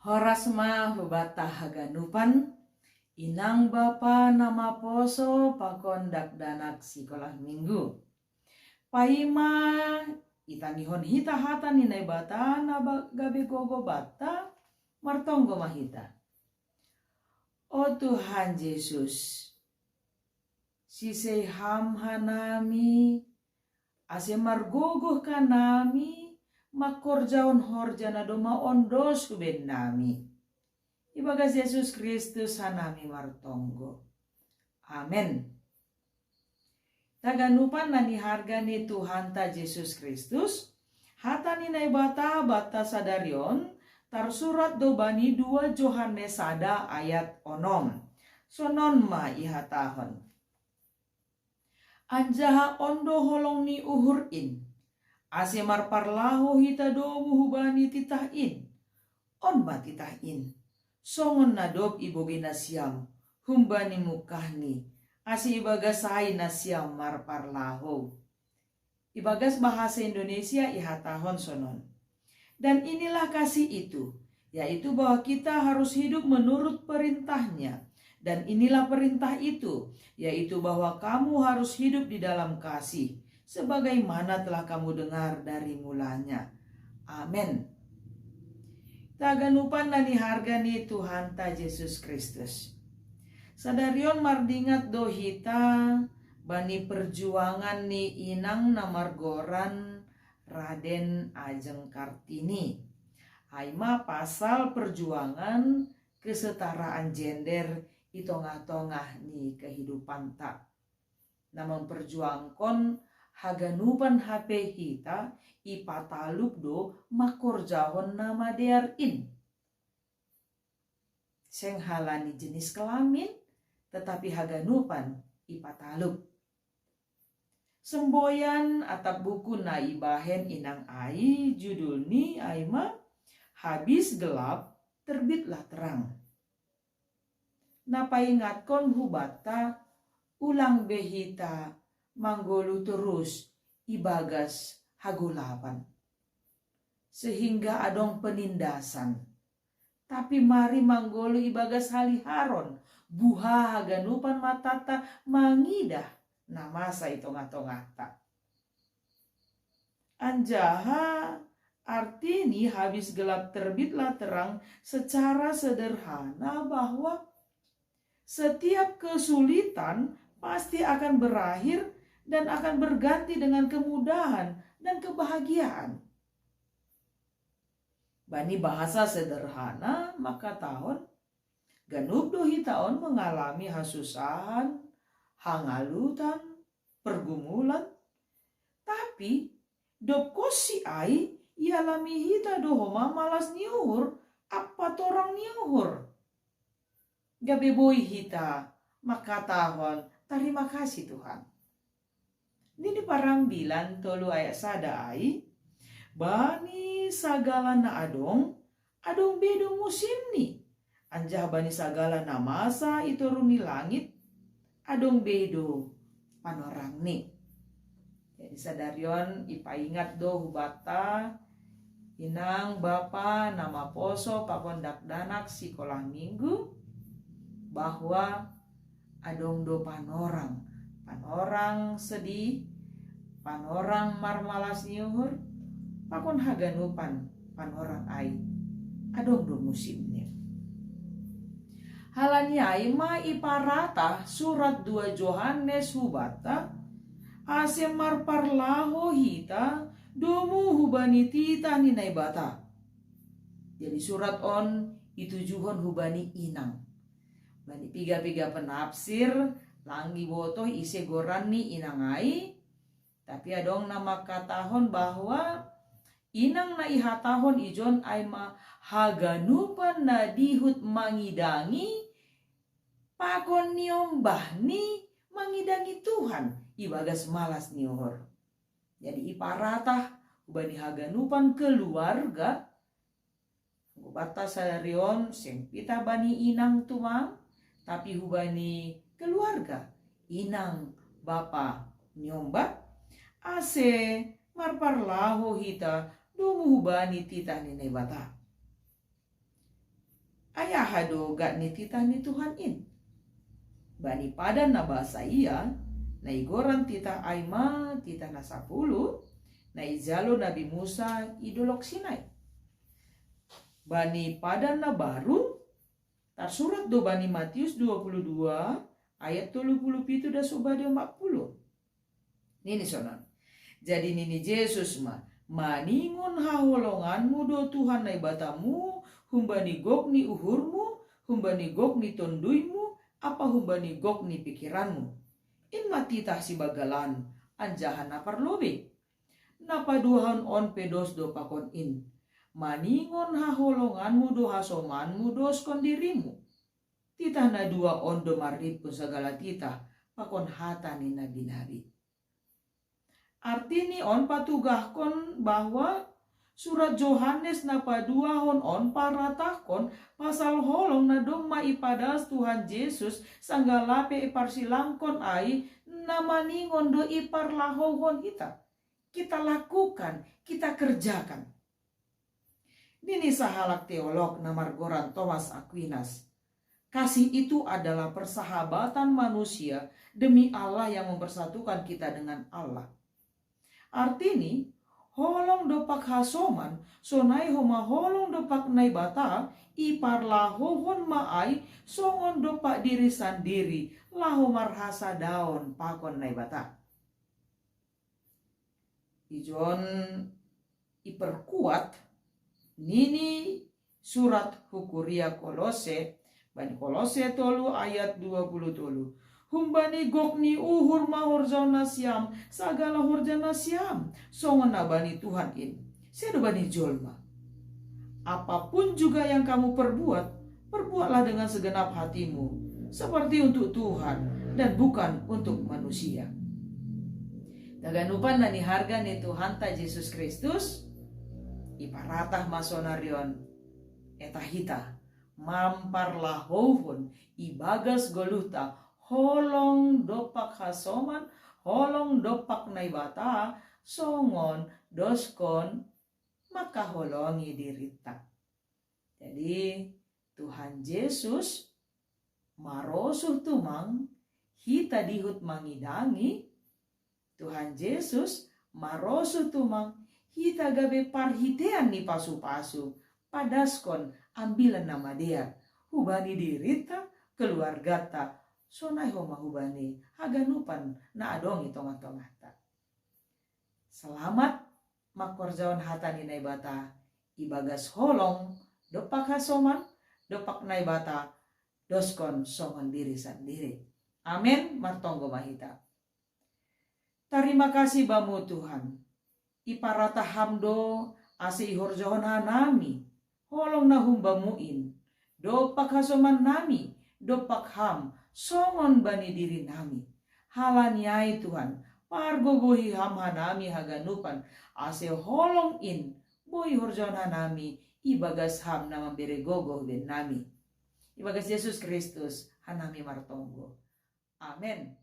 Horas ma hubata haganupan, inang bapa nama poso pakondak danak sikolah minggu. Paima itanihon hita hata ninay bata na gabi gogo bata martonggo mahita. O Tuhan Yesus, sisay hamhanami ase margogoh kanami makorjaon horja na doma ondos kuben nami. Ibagas Yesus Kristus hanami martonggo. Amen. Taganupan na ni harga ni Tuhan ta Yesus Kristus, hata ni naibata bata sadarion, tarsurat do bani 2 Yohanes sada ayat onom. Sonon ma ihatahon. Anjaha ondo holong ni uhurin, asemar parlahu hita do muhubani titahin, on ba titahin. Songon nadob ibogi nasyam, humbani mukahni, asi ibagas hay nasyam mar parlahu. Ibagas bahasa Indonesia ihatahon sonon. Dan inilah kasih itu, yaitu bahwa kita harus hidup menurut perintahnya. Dan inilah perintah itu, yaitu bahwa kamu harus hidup di dalam kasih, sebagaimana telah kamu dengar dari mulanya. Amin. Taganupan na ni harga ni Tuhan ta Yesus Kristus. Sadarion mardingat do hita, bani perjuangan ni inang na margoran Raden Ajeng Kartini. Haima pasal perjuangan kesetaraan gender di tengah-tengah ni kehidupan tak. Na memperjuangkan haganupan HP hita ipataluk do makorjahon nama dearin. Seng halani jenis kelamin tetapi haganupan ipataluk. Semboyan atap buku na ibahen inang ai judul ni aima habis gelap terbitlah terang. Napaingatkon hubata ulang behita manggolu terus ibagas hagulapan. Sehingga adong penindasan. Tapi mari manggolu ibagas haliharon buha haganupan matata mangidah namasa itonga-tongata. Anjaha artini habis gelap terbitlah terang secara sederhana bahwa setiap kesulitan pasti akan berakhir dan akan berganti dengan kemudahan dan kebahagiaan. Bani bahasa sederhana maka tahun ganup do hitaon mengalami hasusahan, hangalutan, pergumulan. Tapi dop kosi ai ialami hita do homa malas niuhur apa torang niuhur. Gabe boy hita maka tahun terima kasih Tuhan. Ini parambilan tolu ayat sada ai bani sagala na adong bedo musim ni. Anjah bani sagala na masa ituruni langit adong bedo panorang ni. Jadi sadarion ipaingat do hubata inang bapa nama poso pakondak danak sikolah minggu bahwa adong do panorang sedih, panorang marmalas niuhur, pakon haganupan panorang ai adong do musimnya. Halani ai ma iparata surat 2 Yohanes hubata asemar parlaho hita domu hubani tita ninay bata. Jadi surat on itujuhon hubani inang. Bani piga-piga penafsir langgi botoh ise goran ni inangai. Tapi adong nama katahon bahwa inang na ihatahon ijon aima haganupan na dihut mangidangi pakon niombah ni mangidangi Tuhan ibagas malas niuhur. Jadi iparatah ubani haganupan keluarga batas sadarion sing pita bani inang tumang tapi hubani keluarga inang bapa nyombah ase marparlaho hita domu hubani tita nene bata. ayah hado gak ni titah ni Tuhan in. Bani padan na bahasa iya, na igoran titah aima titah na 10, na ijalo Nabi Musa idolok Sinai. Bani padan na baru, surat do bani Matius 22 ayat 37 da subade 40. Nini sonon. Jadi nini Yesus maningon haholonganmu do Tuhan na ibatamu, humbani gok ni uhurmu, humbani gok ni tonduimu, apa humbani gok ni pikiranmu. In matitah si bagalan, anjahan naparlobe. Napaduhan on pedos do pakon in. Maningon haholonganmu do hasomanmu dos kondirimu. Titah na 2 on do maripun segala titah, pakon hata ni nabi-nabi. Arti ni on patugahkon bahwa surat Yohanes na paduahon on paratahkon pasal holong na doma ipadas Tuhan Yesus sanggalape iparsilangkon ai na maningon do iparlahohon kita. Kita lakukan, kita kerjakan. Nini sahalak teolog na Margoran Thomas Aquinas. Kasih itu adalah persahabatan manusia demi Allah yang mempersatukan kita dengan Allah. Artini, holong dopak hasoman, sonai homa holong dopak naibata, ipar lahohon maai, songon dopak diri sendiri, lahomar hasa daon pakon naibata. Ijon iperkuat, nini surat hukuria Kolose, bani Kolose tolu ayat 20 tolu. Humbani gokni uhur mahur zona siam, sagala hurjana siam, songon nabani Tuhan in. Sedo bani jolma. Apapun juga yang kamu perbuat, perbuatlah dengan segenap hatimu, seperti untuk Tuhan dan bukan untuk manusia. Daganupan nani harga ni Tuhan ta Yesus Kristus, iparatah masonarion etahita, mamparlah hohon, ibagas goluta, holong dopak hasoman, holong dopak naibata, songon doskon, maka holongi dirita. Jadi Tuhan Yesus marosuh tumang, hita dihut mangidangi, Tuhan Yesus marosuh tumang, hita gabe parhitean ni pasu-pasu, padaskon ambilan nama dia, hubani dirita, keluargata, sonai homa hubani haganupan na adongi tonga-tongata. Selamat makorjawan hata ni naibata, ibagas holong dopak hasoman, dopak naibata, doskon songon diri sendiri. Amin, martonggo mahita. Terima kasih bamu Tuhan. Iparata hamdo ase ihorjohon hanami, holong na humbamuin, dopak hasoman nami, dopak ham, songon bani diri nami. Halaniai Tuhan, pargo bohi ham hanami haganupan, ase holong in, bohi horjon hanami, ibagas ham nama beregogo ben nami. Ibagas Yesus Kristus, hanami martonggo. Amen.